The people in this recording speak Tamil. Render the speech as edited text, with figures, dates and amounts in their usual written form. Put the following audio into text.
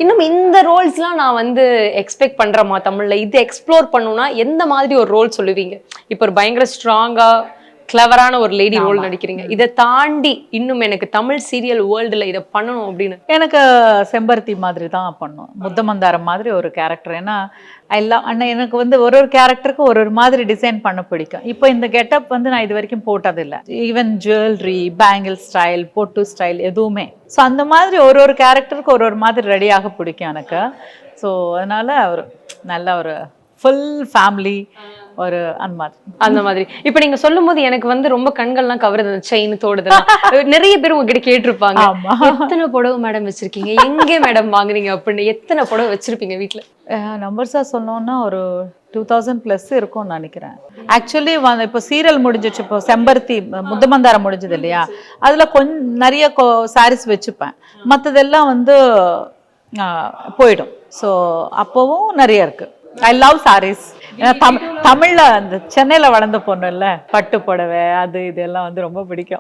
இன்னும் இந்த ரோல்ஸ்லாம் நான் வந்து எக்ஸ்பெக்ட் பண்றேமா தமிழ்ல, இது எக்ஸ்ப்ளோர் பண்ணணும்னா எந்த மாதிரி ஒரு ரோல் சொல்லுவீங்க? இப்போ ஒரு பயங்கர ஸ்ட்ராங்கா கிளவரான ஒரு லேடி ரோல் நடிக்கிறீங்க, இதை தாண்டி இன்னும் எனக்கு தமிழ் சீரியல் வேர்ல்டுல இதை பண்ணணும் அப்படின்னு. எனக்கு செம்பருத்தி மாதிரி தான் பண்ணும், முத்தமந்தாரம் மாதிரி ஒரு கேரக்டர். ஏன்னா எல்லாம் அண்ணன் எனக்கு வந்து ஒரு கேரக்டருக்கு ஒரு மாதிரி டிசைன் பண்ண பிடிக்கும். இப்போ இந்த கெட்டப் வந்து நான் இது வரைக்கும் போட்டதில்லை. ஈவன் ஜுவல்லரி, பேங்கிள் ஸ்டைல், பொட்டு ஸ்டைல் எதுவுமே. ஸோ அந்த மாதிரி ஒரு கேரக்டருக்கு ஒரு மாதிரி ரெடியாக பிடிக்கும் எனக்கு. ஸோ அதனால ஒரு நல்ல ஒரு ஃபுல் ஃபேமிலி ஒரு அந்த மாதிரி. இப்ப நீங்க சொல்லும் போது எனக்கு வந்து ரொம்ப கண்கள்லாம் கவருது, செயின் தோடுதெல்லாம். நிறைய பேர் உங்ககிட்ட கேட்டிருப்பாங்க, எத்தனை புடவை மேடம் வச்சிருக்கீங்க, எங்க மேடம் வாங்குறீங்க அப்படின்னு. எத்தனை புடவை வச்சிருப்பீங்க வீட்டுல? நம்பர்ஸா சொன்னோம்னா ஒரு 2000+ இருக்கும்னு நினைக்கிறேன். ஆக்சுவலி இப்போ சீரியல் முடிஞ்சிச்சு, இப்போ செம்பருத்தி முத்தமந்தாரம் முடிஞ்சது இல்லையா, அதுல கொஞ்சம் நிறைய சாரீஸ் வச்சுப்பேன், மற்றதெல்லாம் வந்து போயிடும். ஸோ அப்போவும் நிறைய இருக்கு. I love sarees. தமிழ்ல அந்த சென்னையில வளர்ந்த பொண்ணு இல்ல, பட்டு புடவை அது இதெல்லாம் வந்து ரொம்ப பிடிக்கும்.